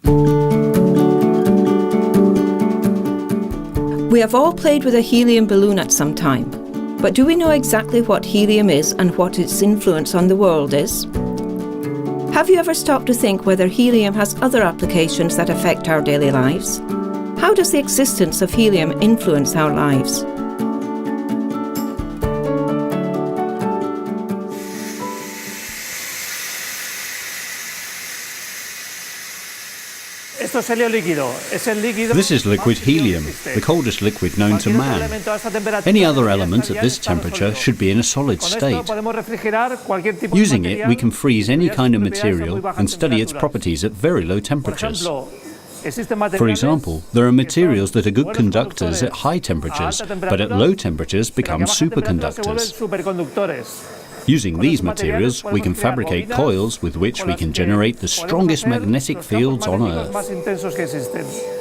We have all played with a helium balloon at some time, but do we know exactly what helium is and what its influence on the world is? Have you ever stopped to think whether helium has other applications that affect our daily lives? How does the existence of helium influence our lives? This is liquid helium, the coldest liquid known to man. Any other element at this temperature should be in a solid state. Using it, we can freeze any kind of material and study its properties at very low temperatures. For example, there are materials that are good conductors at high temperatures, but at low temperatures become superconductors. Using these materials, we can fabricate coils with which we can generate the strongest magnetic fields on Earth.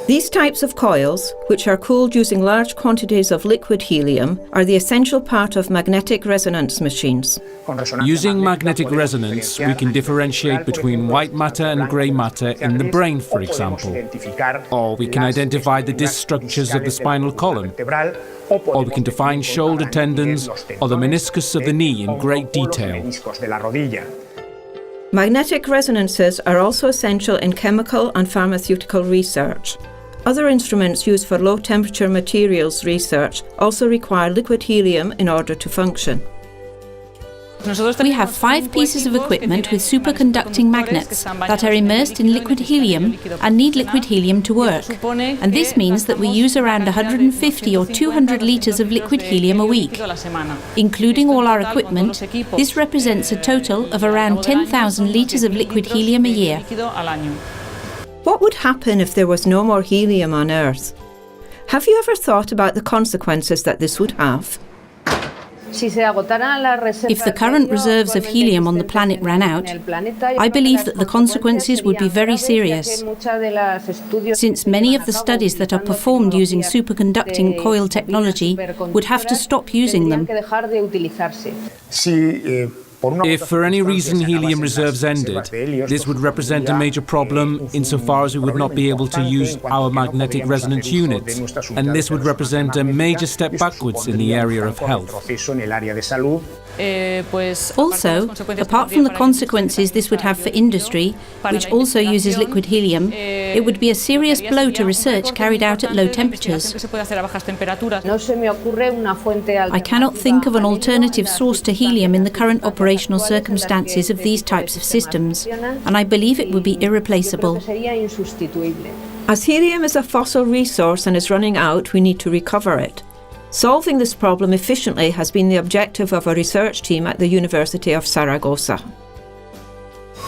These types of coils, which are cooled using large quantities of liquid helium, are the essential part of magnetic resonance machines. Using magnetic resonance, we can differentiate between white matter and grey matter in the brain, for example. Or we can identify the disc structures of the spinal column. Or we can define shoulder tendons or the meniscus of the knee in great detail. Magnetic resonances are also essential in chemical and pharmaceutical research. Other instruments used for low-temperature materials research also require liquid helium in order to function. We have 5 pieces of equipment with superconducting magnets that are immersed in liquid helium and need liquid helium to work. And this means that we use around 150 or 200 litres of liquid helium a week. Including all our equipment, this represents a total of around 10,000 litres of liquid helium a year. What would happen if there was no more helium on Earth? Have you ever thought about the consequences that this would have? If the current reserves of helium on the planet ran out, I believe that the consequences would be very serious, since many of the studies that are performed using superconducting coil technology would have to stop using them. If for any reason helium reserves ended, this would represent a major problem insofar as we would not be able to use our magnetic resonance units, and this would represent a major step backwards in the area of health. Also, apart from the consequences this would have for industry, which also uses liquid helium, it would be a serious blow to research carried out at low temperatures. I cannot think of an alternative source to helium in the current operational circumstances of these types of systems, and I believe it would be irreplaceable. As helium is a fossil resource and is running out, we need to recover it. Solving this problem efficiently has been the objective of a research team at the University of Zaragoza.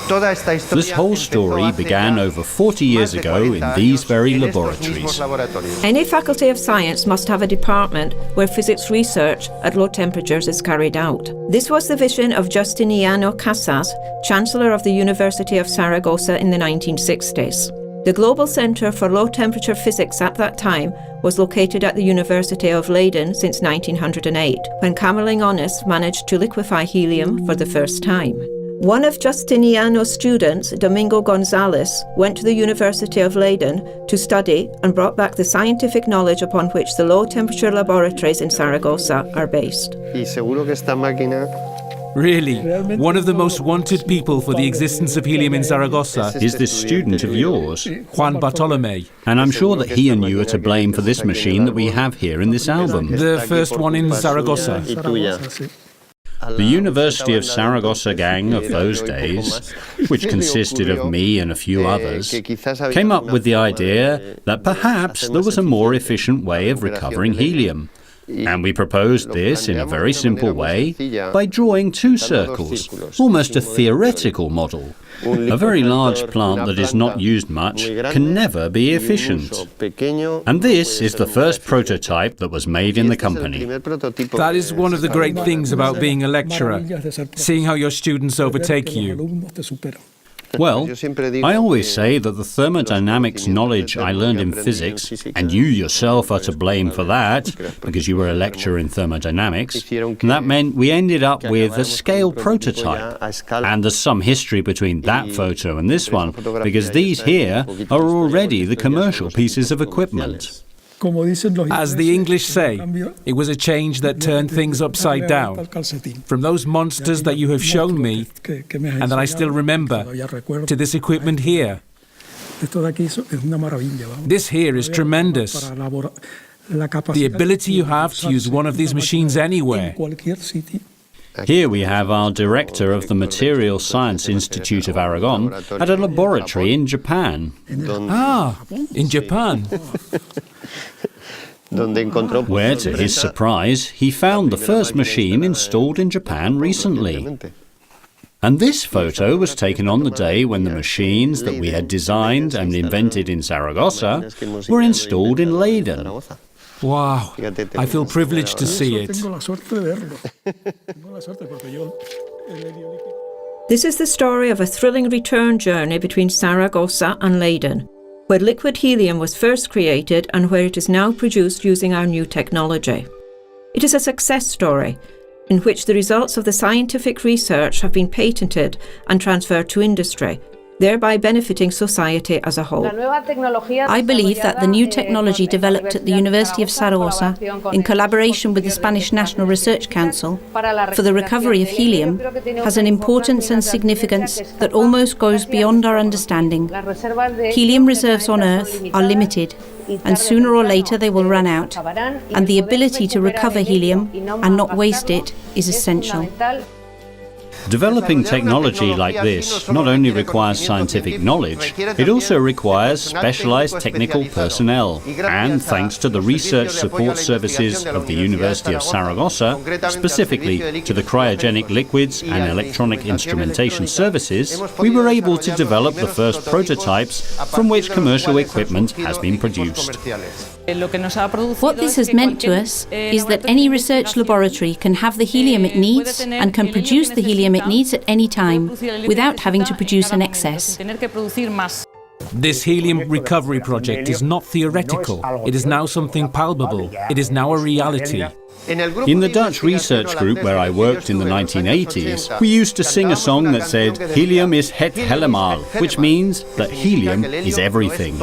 This whole story began over 40 years ago in these very laboratories. Any faculty of science must have a department where physics research at low temperatures is carried out. This was the vision of Justiniano Casas, Chancellor of the University of Zaragoza in the 1960s. The Global Centre for Low-Temperature Physics at that time was located at the University of Leiden since 1908, when Camerlingonis managed to liquefy helium for the first time. One of Justiniano's students, Domingo González, went to the University of Leiden to study and brought back the scientific knowledge upon which the low-temperature laboratories in Zaragoza are based. Really, one of the most wanted people for the existence of helium in Zaragoza is this student of yours, Juan Bartolomé. And I'm sure that he and you are to blame for this machine that we have here in this album. The first one in Zaragoza. The University of Zaragoza gang of those days, which consisted of me and a few others, came up with the idea that perhaps there was a more efficient way of recovering helium. And we proposed this in a very simple way by drawing 2 circles, almost a theoretical model. A very large plant that is not used much can never be efficient. And this is the first prototype that was made in the company. That is one of the great things about being a lecturer, seeing how your students overtake you. Well, I always say that the thermodynamics knowledge I learned in physics, and you yourself are to blame for that, because you were a lecturer in thermodynamics, that meant we ended up with a scale prototype. And there's some history between that photo and this one, because these here are already the commercial pieces of equipment. As the English say, it was a change that turned things upside down. From those monsters that you have shown me, and that I still remember, to this equipment here. This here is tremendous. The ability you have to use one of these machines anywhere. Here we have our director of the Material Science Institute of Aragon at a laboratory in Japan. Ah, in Japan. Where, to his surprise, he found the first machine installed in Japan recently. And this photo was taken on the day when the machines that we had designed and invented in Zaragoza were installed in Leiden. Wow, I feel privileged to see it. This is the story of a thrilling return journey between Zaragoza and Leiden, where liquid helium was first created and where it is now produced using our new technology. It is a success story in which the results of the scientific research have been patented and transferred to industry, thereby benefiting society as a whole. I believe that the new technology developed at the University of Zaragoza, in collaboration with the Spanish National Research Council, for the recovery of helium, has an importance and significance that almost goes beyond our understanding. Helium reserves on Earth are limited, and sooner or later they will run out, and the ability to recover helium and not waste it is essential. Developing technology like this not only requires scientific knowledge, it also requires specialized technical personnel. And thanks to the research support services of the University of Zaragoza, specifically to the cryogenic liquids and electronic instrumentation services, we were able to develop the first prototypes from which commercial equipment has been produced. What this has meant to us is that any research laboratory can have the helium it needs and can produce the helium it needs at any time without having to produce an excess. This helium recovery project is not theoretical. It is now something palpable. It is now a reality. In the Dutch research group where I worked in the 1980s, we used to sing a song that said, "Helium is het helemaal," which means that helium is everything.